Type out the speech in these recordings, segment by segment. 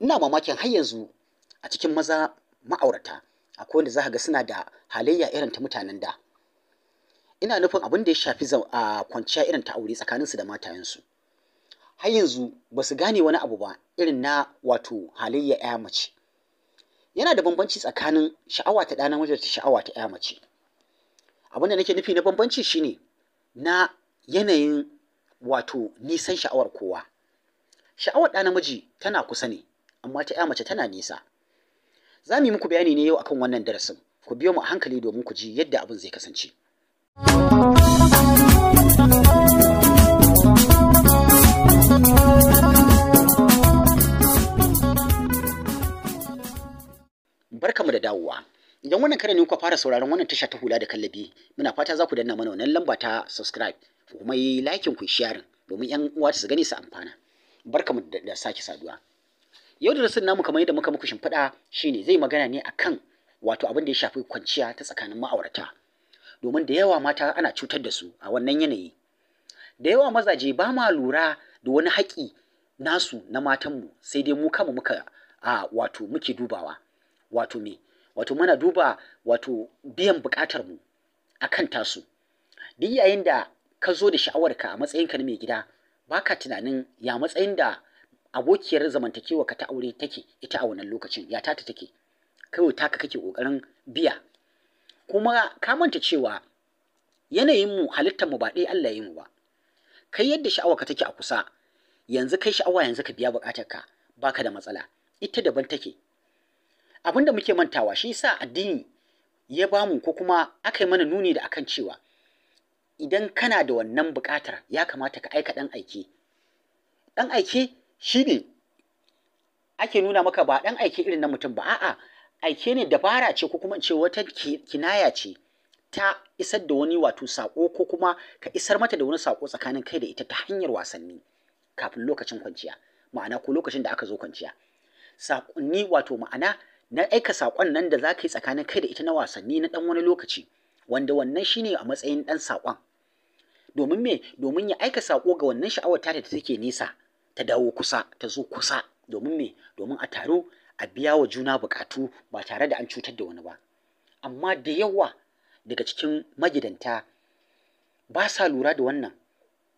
ina mamakin har yanzu a cikin maza ma'aurata akwai wanda za ka ga suna da halayya irin ta mutanen da. Ina nufin abin da ya shafi kwanciya irin ta aure tsakaninsu da matayensu. Har yanzu ba su gane wani abu ba irin na wato halayya ya mace. Yana da bambanci tsakanin sha'awa ta ɗa namiji da sha'awa ta ya mace. Abin da nake nufi na bambanci shine na yanayin wato nisan sha'awar kowa. Sha'awar ɗa namiji tana kusa ne, amma ta ya mace tana nisa. Za mu yi muku bayani ne yau akan wannan darasin. Ku biyo mu a hankali domin ku ji yadda abin zai kasance. Barkamu da dawowa. Idan wannan kare ne kuka fara sauraron wannan tasha ta Hula da Kallabi, muna fata za ku danna mana wannan lamba ta subscribe, ku kuma yi liking ku sharing domin ƴan uwa su gani su amfana. Barkamu da sake saduwa. Yau darasin namu kamar yadda muka muku shimfiɗa shine zai magana ne akan wato abin da ya shafi kwanciya ta tsakanin ma'aurata. Domin da yawa mata ana cutar da su a wannan yanayi. Da yawa mazaje ba ma lura da wani haƙi nasu na matanmu, sai dai mu kama muka wato muke dubawa. Wato me? Wato muna duba wato biyan buƙatar mu akan tasu. Duk yayin da ka zo da sha'awarka a matsayinka na mai gida, baka tunanin ya matsayin da abokiyar zamantakewa ka ta aure take ita a wannan lokacin, ya tata take. Kawai taka kake ƙoƙarin biya. Kuma ka manta cewa yanayinmu halittarmu ba ɗaya Allah ya yi mu ba. Kai yadda sha'awarka take a kusa, yanzu kai sha'awa yanzu ka biya buƙatarka, baka da matsala. Ita daban take. Abin da muke mantawa shi yasa addini ya bamu ko kuma aka yi mana nuni da akan cewa idan kana da wannan buƙatar ya kamata ka aika ɗan aike. Ɗan aike shi ne ake nuna maka ba ɗan aike irin na mutum ba, a'a aike ne dabara ce ko kuma in ce wata kinaya ce ta isar da wani wato saƙo ko kuma ka isar mata da wani saƙo tsakanin kai da ita ta hanyar wasanni kafin lokacin kwanciya, ma'ana ko lokacin da aka zo kwanciya. Saƙonni wato ma'ana na aika saƙon nan da za ka yi tsakanin kai da ita na wasanni na ɗan wani lokaci, wanda wannan shi ne a matsayin ɗan saƙon. Domin me? Domin ya aika saƙo ga wannan sha'awar ta da take nesa ta dawo kusa, ta zo kusa. Domin me? Domin a taru a biya wa juna buƙatu ba tare da an cutar da wani ba. Amma da yawa daga cikin magidanta ba sa lura da wannan.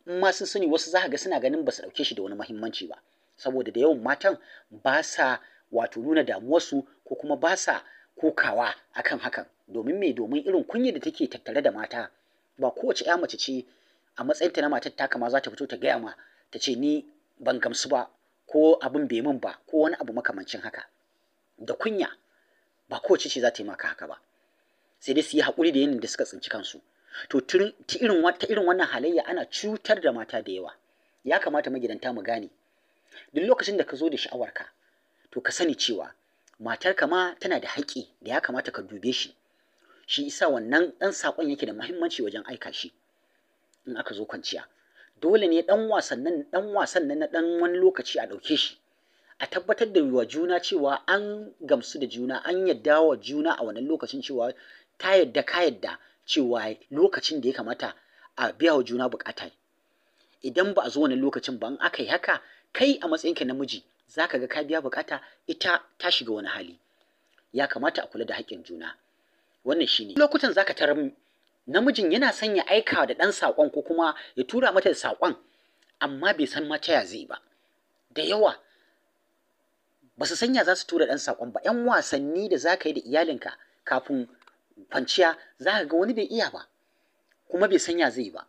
In ma sun sani wasu za ka ga suna ganin ba su ɗauke shi da wani muhimmanci ba. Saboda da yawan matan ba sa wato nuna damuwarsu ko kuma ba sa kokawa akan hakan. Domin me? Domin irin kunya da take tattare da mata. Ba kowace ƴa mace ce a matsayinta na matar taka ma za ta fito ta gaya ma ta ce ni ban gamsu ba ko abin bai min ba ko wani abu makamancin haka. Da kunya ba kowace ce za ta yi maka haka ba. Sai dai su yi haƙuri da yanayin da suka tsinci kansu. To ta irin wannan halayya ana cutar da mata da yawa. Ya kamata magidanta mu gane. Duk lokacin da ka zo da sha'awarka, to ka sani cewa matarka ma tana da haƙƙi da ya kamata ka dube shi. Shi isa wannan ɗan saƙon yake da muhimmanci wajen aika shi in aka zo kwanciya. Dole ne ɗan wasan nan na ɗan wani lokaci a ɗauke shi, a tabbatar da wa juna cewa an gamsu da juna, an yadda wa juna a wannan lokacin cewa ta yadda ka yadda cewa lokacin da ya kamata a biya wa juna buƙata. Idan ba a zo wannan lokacin ba, in aka yi haka, kai a matsayinka namiji za ka ga ka biya buƙata, ita ta shiga wani hali. Ya kamata a kula da haƙƙin juna. Wannan shi ne. Lokutan za ka tarar namijin yana son ya aika da ɗan saƙon ko kuma ya tura mata da saƙon, amma bai san ma ta ya zai ba. Da yawa ba su sanya za su tura ɗan saƙon ba. ‘Yan wasanni da za ka yi da iyalinka kafin kwanciya za ka ga wani bai iya ba, kuma bai sanya zai ba.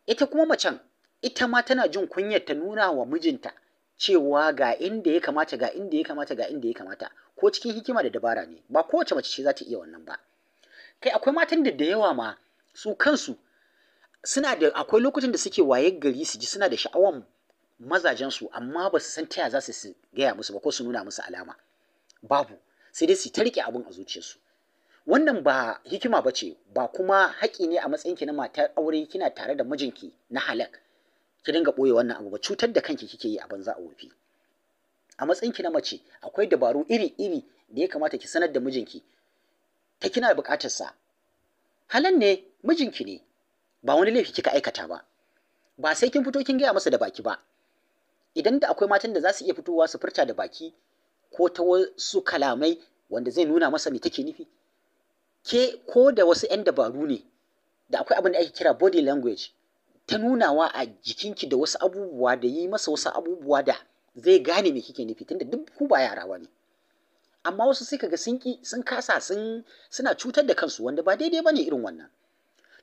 Ita kuma macen, ita ma tana jin kunyar ta nuna wa mijinta cewa ga inda ya kamata, ga inda ya kamata, ga inda ya kamata, ko cikin hikima da dabara ne. Ba kowace mace ce za ta iya wannan ba. Kai akwai matan da yawa ma su kansu suna da akwai lokutan da suke waye gari su ji suna da sha'awan mazajensu, amma ba su san ta ya za su gaya musu ba ko su nuna musu alama. Babu, sai dai su ta riƙe abin a zuciyarsu. Wannan ba hikima ba ce, ba kuma haƙƙi ne a matsayinki na matar aure kina tare da mijinki na halak ki dinga ɓoye wannan abu ba. Cutar da kanki kike yi a banza a wofi. A matsayinki na mace akwai dabaru iri-iri da ya kamata ki sanar da mijinki ta kina buƙatarsa. Halan ne, mijinki ne, ba wani laifi kika aikata ba. Ba sai kin fito kin gaya masa da baki ba. idan da akwai matan da za su iya fitowa su furta da baki ko ta wasu kalamai wanda zai nuna masa me take nufi, ke ko da wasu 'yan dabaru ne da akwai abin da ake kira body language ta nunawa a jikinki da wasu abubuwa da yi masa wasu abubuwa da zai gane me kike nufi, tunda duk ku ba yara ba ne. Amma wasu sai kaga sun kasa suna cutar da kansu wanda ba daidai bane irin wannan.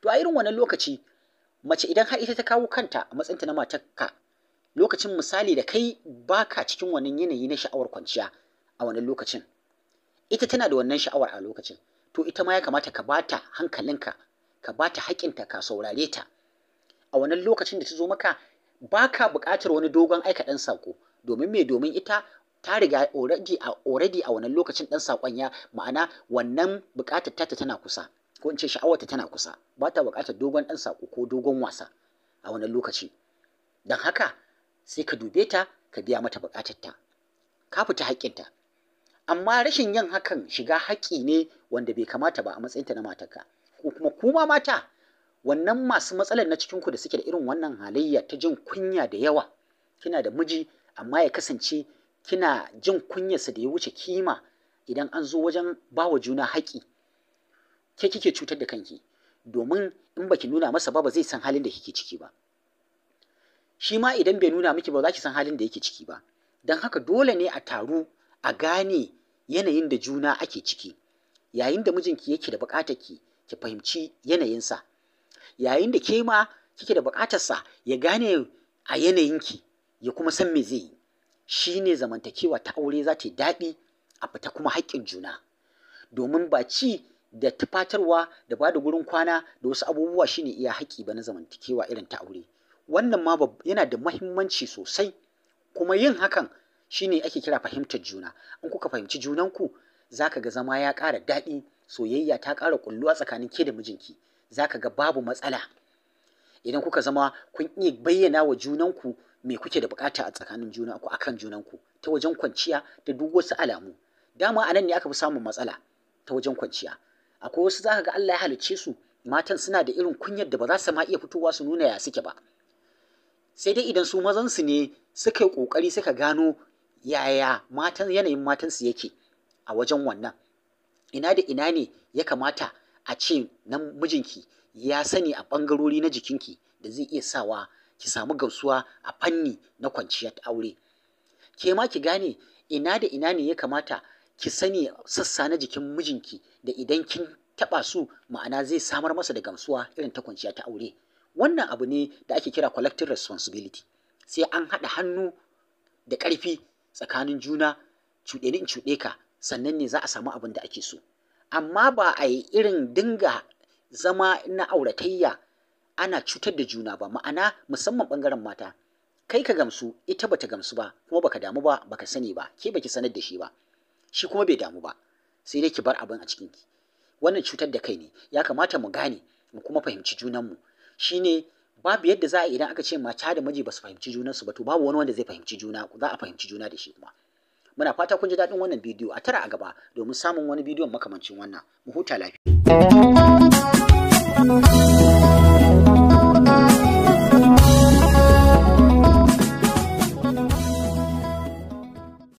To a irin wannan lokaci mace idan har ita ta kawo kanta a matsayinta na matarka, lokacin misali da kai baka cikin wannan yanayi na sha'awar kwanciya a wannan lokacin, ita tana da wannan sha'awar a lokacin, to ita ma ya kamata ka bata hankalinka, ka bata haƙinta, ka saurare ta. A wannan lokacin da ta zo maka baka buƙatar wani dogon aika ɗan saƙo, domin me? Domin ita ta riga already a wannan lokacin ɗan saƙon ya ma'ana wannan buƙatar ta tana kusa, ko in ce sha'awarta tana kusa, ba ta buƙatar dogon ɗan saƙo ko dogon wasa a wannan lokaci. Don haka sai ka dube ta ka biya mata buƙatarta, ka fita haƙƙinta. Amma rashin yin hakan shiga haƙƙi ne wanda bai kamata ba a matsayinta na matarka, ko kuma kuma mata wannan masu matsalar na cikinku da suke da irin wannan halayya ta jin kunya da yawa, kina da miji amma ya kasance kina jin kunyarsa da ya wuce kima idan an zo wajen bawa juna haƙƙi, ke kike cutar da kanki, domin in baki nuna masa ba zai san halin da kike ciki ba, shi ma idan bai nuna miki ba za ki san halin da yake ciki ba. Don haka dole ne a taru a gane yanayin da juna ake ciki. Yayin da mijinki yake da buƙatar ki fahimci yanayinsa, yayin da ke ma kike da buƙatarsa ya gane a yanayinki ya kuma san me zai yi. Shi ne zamantakewa ta aure za ta yi daɗi a fita kuma haƙƙin juna, domin ba ci da tufatarwa da ba da gurin kwana da wasu abubuwa shine iya haƙƙi ba na zamantakewa irin ta aure. Wannan ma yana da muhimmanci sosai, kuma yin hakan shine ake kira fahimtar juna. In kuka fahimci junanku za ka ga zama ya ƙara daɗi, soyayya ta ƙara ƙulluwa tsakanin ke da mijinki, za ka ga babu matsala. Idan kuka zama kun iya bayyana wa junanku me kuke da buƙata a tsakanin junanku akan junanku ta wajen kwanciya da duk wasu alamu. Dama a nan ne aka fi samun matsala ta wajen kwanciya. Akwai wasu za ka ga Allah ya halicce su matan suna da irin kunyar da ba za su ma iya fitowa su nuna ya suke ba, sai dai idan su mazansu ne suka yi ƙoƙari suka gano yaya yanayin matansu yake a wajen wannan, ina da ina ne ya kamata a ce nan mijinki ya sani a ɓangarori na jikinki da zai iya sawa ki samu gamsuwa a fanni na kwanciyar aure. Ke ma ki gane ina da ina ne ya kamata ki sani sassa na jikin mijinki da idan kin taɓa su ma'ana zai samar masa da gamsuwa irin ta kwanciya ta aure. Wannan abu ne da ake kira collective responsibility. Sai an haɗa hannu da ƙarfi tsakanin juna, cuɗe ni in cuɗe ka, sannan ne za a samu abin da ake so. Amma ba a yi irin dinga zama na auratayya ana cutar da juna ba, ma'ana musamman ɓangaren mata, kai ka gamsu ita bata gamsu ba, kuma baka damu ba, baka sani ba, ke baki sanar da shi ba, shi kuma bai damu ba, sai dai ki bar abin a cikinki. Wannan cutar da kai ne. Ya kamata mu gane mu kuma fahimci junanmu. Shine babu yadda za a idan aka ce mata da miji ba su fahimci junansu ba, to babu wani wanda zai fahimci juna, za a fahimci juna da shi kuma. Muna fata kun ji daɗin wannan bidiyo. A tara a gaba domin samun wani bidiyon makamancin wannan. Mu huta lafiya.